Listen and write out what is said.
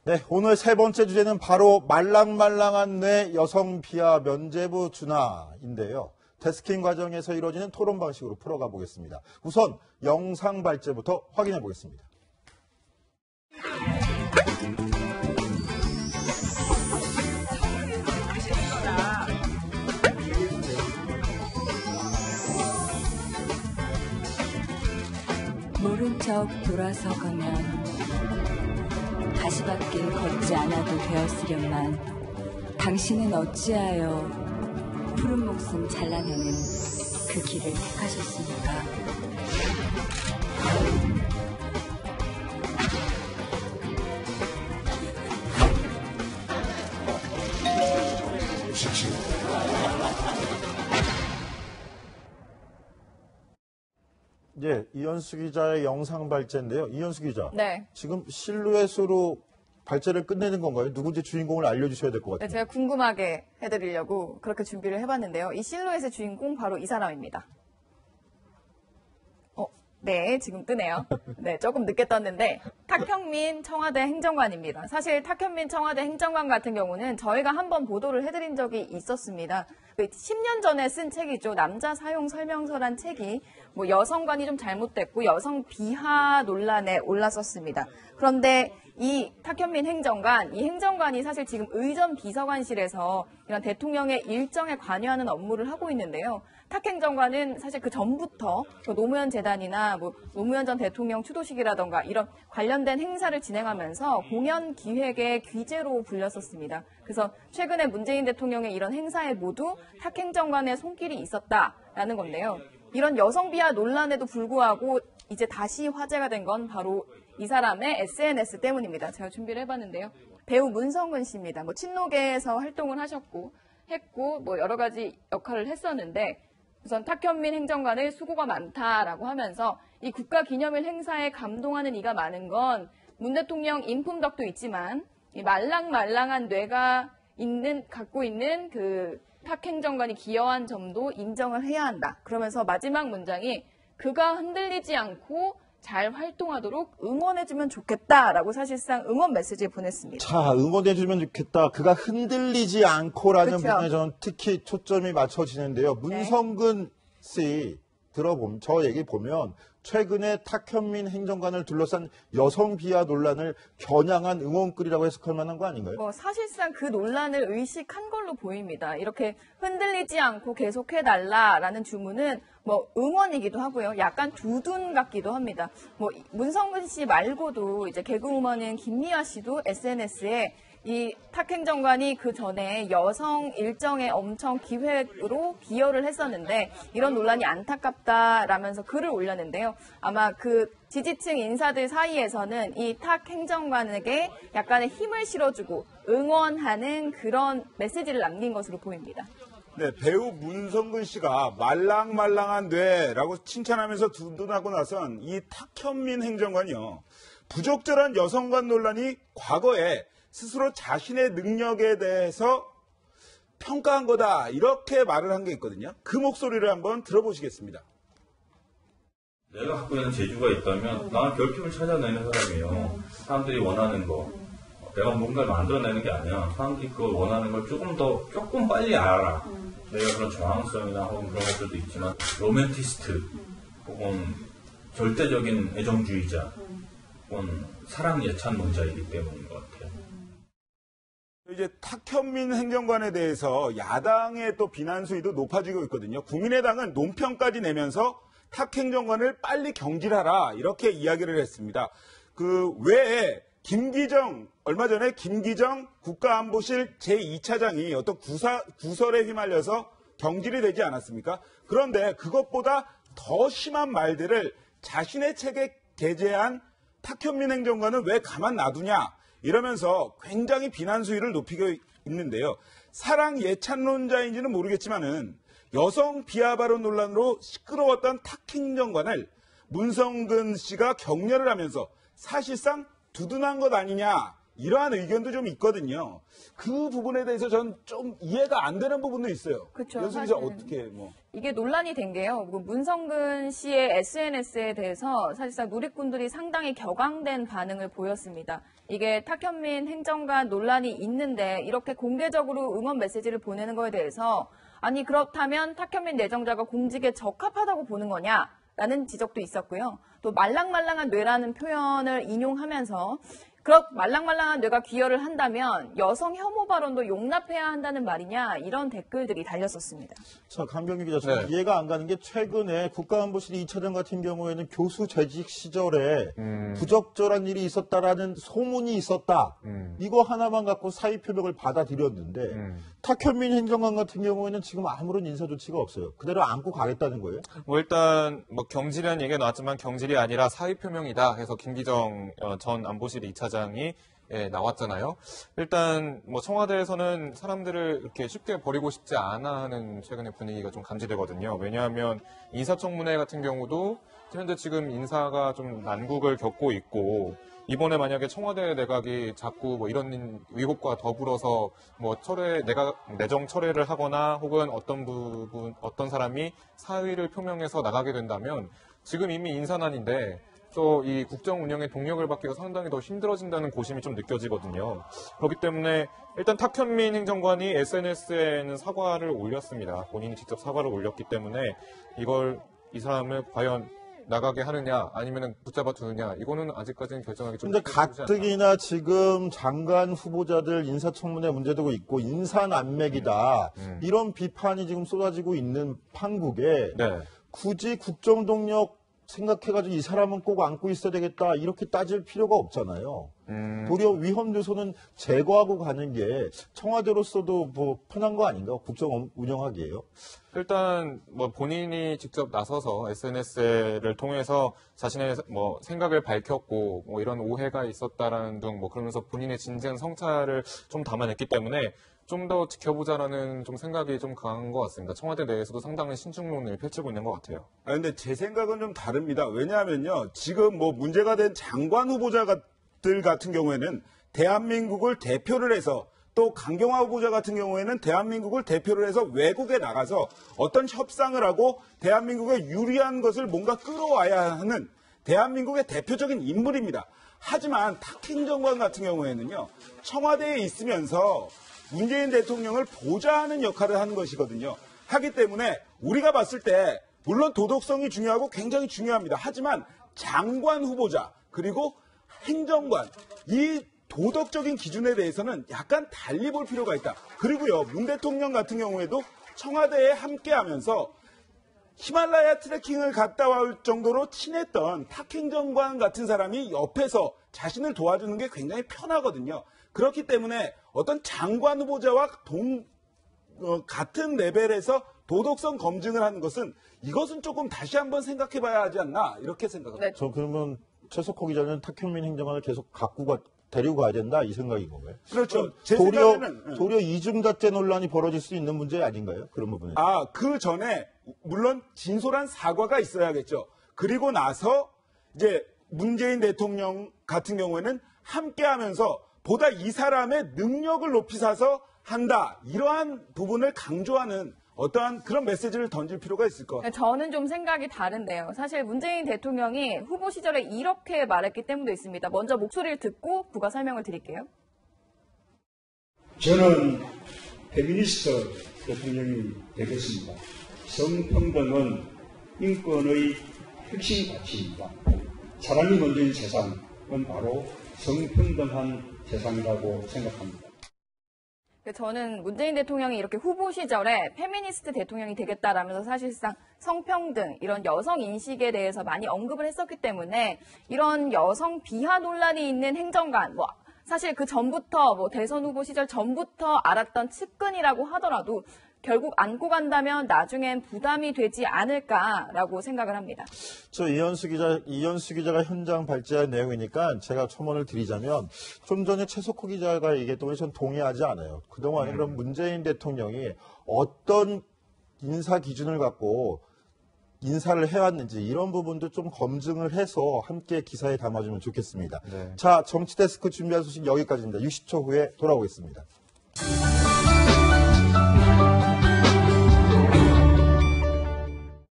네, 오늘 세 번째 주제는 바로 말랑말랑한 뇌 여성 비하 면죄부 준하인데요. 데스킹 과정에서 이루어지는 토론 방식으로 풀어가 보겠습니다. 우선 영상 발제부터 확인해 보겠습니다. 모른 척 돌아서 가면 가시밭길 걷지 않아도 되었으련만 당신은 어찌하여 푸른 목숨 잘라내는 그 길을 택하셨습니까? 예, 이현수 기자의 영상 발제인데요. 이현수 기자. 네. 지금 실루엣으로 발제를 끝내는 건가요? 누군지 주인공을 알려주셔야 될 것 같아요. 네, 제가 궁금하게 해드리려고 그렇게 준비를 해봤는데요. 이 실루엣의 주인공 바로 이 사람입니다. 네, 지금 뜨네요. 네, 조금 늦게 떴는데 탁현민 청와대 행정관입니다. 사실 탁현민 청와대 행정관 같은 경우는 저희가 한번 보도를 해드린 적이 있었습니다. 10년 전에 쓴 책이죠. 남자 사용 설명서란 책이 뭐 여성관이 좀 잘못됐고 여성 비하 논란에 올랐었습니다. 그런데 이 탁현민 행정관, 이 행정관이 사실 지금 의전 비서관실에서 이런 대통령의 일정에 관여하는 업무를 하고 있는데요. 탁 행정관은 사실 그 전부터 노무현 재단이나 뭐 노무현 전 대통령 추도식이라던가 이런 관련된 행사를 진행하면서 공연 기획의 귀재로 불렸었습니다. 그래서 최근에 문재인 대통령의 이런 행사에 모두 탁 행정관의 손길이 있었다라는 건데요. 이런 여성 비하 논란에도 불구하고 이제 다시 화제가 된 건 바로 이 사람의 SNS 때문입니다. 제가 준비를 해봤는데요. 배우 문성근 씨입니다. 뭐 친노계에서 활동을 하셨고 뭐 여러 가지 역할을 했었는데 우선 탁현민 행정관의 수고가 많다라고 하면서 이 국가기념일 행사에 감동하는 이가 많은 건 문 대통령 인품덕도 있지만 이 말랑말랑한 뇌가 갖고 있는 그 탁 행정관이 기여한 점도 인정을 해야 한다. 그러면서 마지막 문장이 그가 흔들리지 않고 잘 활동하도록 응원해주면 좋겠다라고 사실상 응원 메시지를 보냈습니다. 자, 응원해주면 좋겠다. 그가 흔들리지 않고라는 그쵸? 부분에 저는 특히 초점이 맞춰지는데요. 문성근 씨 들어보면 저 얘기 보면 최근에 탁현민 행정관을 둘러싼 여성 비하 논란을 겨냥한 응원글이라고 해석할 만한 거 아닌가요? 뭐 사실상 그 논란을 의식한 걸로 보입니다. 이렇게 흔들리지 않고 계속해달라라는 주문은 뭐 응원이기도 하고요. 약간 두둔 같기도 합니다. 뭐 문성근 씨 말고도 이제 개그우먼인 김미아 씨도 SNS에 이 탁 행정관이 그 전에 여성 일정에 엄청 기획으로 기여를 했었는데 이런 논란이 안타깝다라면서 글을 올렸는데요. 아마 그 지지층 인사들 사이에서는 이 탁 행정관에게 약간의 힘을 실어주고 응원하는 그런 메시지를 남긴 것으로 보입니다. 네, 배우 문성근 씨가 말랑말랑한 뇌라고 칭찬하면서 두둔하고 나선 이 탁현민 행정관이요. 부적절한 여성관 논란이 과거에 스스로 자신의 능력에 대해서 평가한 거다. 이렇게 말을 한 게 있거든요. 그 목소리를 한번 들어보시겠습니다. 내가 갖고 있는 재주가 있다면 나는 결핍을 찾아내는 사람이에요. 사람들이 원하는 거. 내가 뭔가를 만들어내는 게 아니야. 사람들이 그걸 원하는 걸 조금 빨리 알아. 내가 그런 저항성이나 혹은 그런 것들도 있지만 로맨티스트 혹은 절대적인 애정주의자 혹은 사랑 예찬론자이기 때문인 것 같아요. 이제 탁현민 행정관에 대해서 야당의 또 비난 수위도 높아지고 있거든요. 국민의당은 논평까지 내면서 탁 행정관을 빨리 경질하라 이렇게 이야기를 했습니다. 그 외에 얼마 전에 김기정 국가안보실 제2차장이 어떤 구설에 휘말려서 경질이 되지 않았습니까? 그런데 그것보다 더 심한 말들을 자신의 책에 게재한 탁현민 행정관은 왜 가만 놔두냐 이러면서 굉장히 비난 수위를 높이고 있는데요. 사랑 예찬론자인지는 모르겠지만은 여성 비하 발언 논란으로 시끄러웠던 탁 행정관을 문성근 씨가 격려를 하면서 사실상 두둔한 것 아니냐 이러한 의견도 좀 있거든요. 그 부분에 대해서 저는 좀 이해가 안 되는 부분도 있어요. 그쵸, 연수 기자 사실은. 어떻게 뭐. 이게 논란이 된 게요. 문성근 씨의 SNS에 대해서 사실상 누리꾼들이 상당히 격앙된 반응을 보였습니다. 이게 탁현민 행정관 논란이 있는데 이렇게 공개적으로 응원 메시지를 보내는 거에 대해서 아니 그렇다면 탁현민 내정자가 공직에 적합하다고 보는 거냐라는 지적도 있었고요. 또 말랑말랑한 뇌라는 표현을 인용하면서 그렇 말랑말랑한 뇌가 기여를 한다면 여성 혐오 발언도 용납해야 한다는 말이냐 이런 댓글들이 달렸었습니다. 자, 강병규 기자, 저는 네. 이해가 안 가는 게 최근에 국가안보실 2차장 같은 경우에는 교수 재직 시절에 부적절한 일이 있었다라는 소문이 있었다. 이거 하나만 갖고 사의 표명을 받아들였는데 탁현민 행정관 같은 경우에는 지금 아무런 인사 조치가 없어요. 그대로 안고 가겠다는 거예요. 뭐 일단 뭐 경질이라는 얘기가 나왔지만 경질이 아니라 사의 표명이다 해서 김기정 전 안보실 2차장이 나왔잖아요. 일단 뭐 청와대에서는 사람들을 이렇게 쉽게 버리고 싶지 않아 하는 최근의 분위기가 좀 감지되거든요. 왜냐하면 인사청문회 같은 경우도 현재 지금 인사가 좀 난국을 겪고 있고 이번에 만약에 청와대 내각이 자꾸 뭐 이런 의혹과 더불어서 뭐 내정 철회를 하거나 혹은 어떤 사람이 사의를 표명해서 나가게 된다면 지금 이미 인사난인데 또 이 국정 운영의 동력을 받기가 상당히 더 힘들어진다는 고심이 좀 느껴지거든요. 그렇기 때문에 일단 탁현민 행정관이 SNS에는 사과를 올렸습니다. 본인이 직접 사과를 올렸기 때문에 이 사람을 과연 나가게 하느냐 아니면 붙잡아 두느냐 이거는 아직까지는 결정하기 좀 근데 쉽지 않다. 가뜩이나 지금 장관 후보자들 인사청문회 문제되고 있고 인사난맥이다. 이런 비판이 지금 쏟아지고 있는 판국에 네. 굳이 국정동력 생각해가지고 이 사람은 꼭 안고 있어야 되겠다 이렇게 따질 필요가 없잖아요. 도리어 위험 요소는 제거하고 가는 게 청와대로서도 뭐 편한 거 아닌가? 국정 운영하기에요. 일단 뭐 본인이 직접 나서서 SNS를 통해서 자신의 뭐 생각을 밝혔고 뭐 이런 오해가 있었다라는 등 뭐 그러면서 본인의 진지한 성찰을 좀 담아냈기 때문에 좀 더 지켜보자라는 좀 생각이 좀 강한 것 같습니다. 청와대 내에서도 상당히 신중론을 펼치고 있는 것 같아요. 근데 제 생각은 좀 다릅니다. 왜냐하면요. 지금 뭐 문제가 된 장관 후보자들 같은 경우에는 대한민국을 대표를 해서 또 강경화 후보자 같은 경우에는 대한민국을 대표를 해서 외국에 나가서 어떤 협상을 하고 대한민국에 유리한 것을 뭔가 끌어와야 하는 대한민국의 대표적인 인물입니다. 하지만 탁 행정관 같은 경우에는요. 청와대에 있으면서 문재인 대통령을 보좌하는 역할을 하는 것이거든요. 하기 때문에 우리가 봤을 때 물론 도덕성이 중요하고 굉장히 중요합니다. 하지만 장관 후보자 그리고 행정관 이 도덕적인 기준에 대해서는 약간 달리 볼 필요가 있다. 그리고요. 문 대통령 같은 경우에도 청와대에 함께하면서 히말라야 트레킹을 갔다 올 정도로 친했던 탁 행정관 같은 사람이 옆에서 자신을 도와주는 게 굉장히 편하거든요. 그렇기 때문에 어떤 장관 후보자와 같은 레벨에서 도덕성 검증을 하는 것은 이것은 조금 다시 한번 생각해 봐야 하지 않나 이렇게 생각합니다. 네. 저 그러면 최석호 기자는 탁현민 행정관을 계속 데리고 가야 된다 이 생각인 건가요? 그렇죠. 제 도리어 생각에는 도리어 이중잣대 논란이 벌어질 수 있는 문제 아닌가요? 그런 부분에. 그 전에 물론 진솔한 사과가 있어야겠죠. 그리고 나서 이제 문재인 대통령 같은 경우에는 함께하면서 보다 이 사람의 능력을 높이 사서 한다. 이러한 부분을 강조하는 어떠한 그런 메시지를 던질 필요가 있을 것 같아요. 저는 좀 생각이 다른데요. 사실 문재인 대통령이 후보 시절에 이렇게 말했기 때문도 있습니다. 먼저 목소리를 듣고 부가 설명을 드릴게요. 저는 페미니스트 대통령이 되겠습니다. 성평등은 인권의 핵심 가치입니다. 사람이 먼저인 세상은 바로 성평등한 세상이라고 생각합니다. 저는 문재인 대통령이 이렇게 후보 시절에 페미니스트 대통령이 되겠다라면서 사실상 성평등, 이런 여성 인식에 대해서 많이 언급을 했었기 때문에 이런 여성 비하 논란이 있는 행정관, 사실 그 전부터 대선 후보 시절 전부터 알았던 측근이라고 하더라도 결국 안고 간다면 나중엔 부담이 되지 않을까라고 생각을 합니다. 이현수 기자가 현장 발제한 내용이니까 제가 첨언을 드리자면 좀 전에 최석호 기자가 얘기했던 거에 전 동의하지 않아요. 그동안에 그럼 문재인 대통령이 어떤 인사 기준을 갖고 인사를 해왔는지 이런 부분도 좀 검증을 해서 함께 기사에 담아주면 좋겠습니다. 네. 자, 정치데스크 준비한 소식 여기까지입니다. 60초 후에 돌아오겠습니다.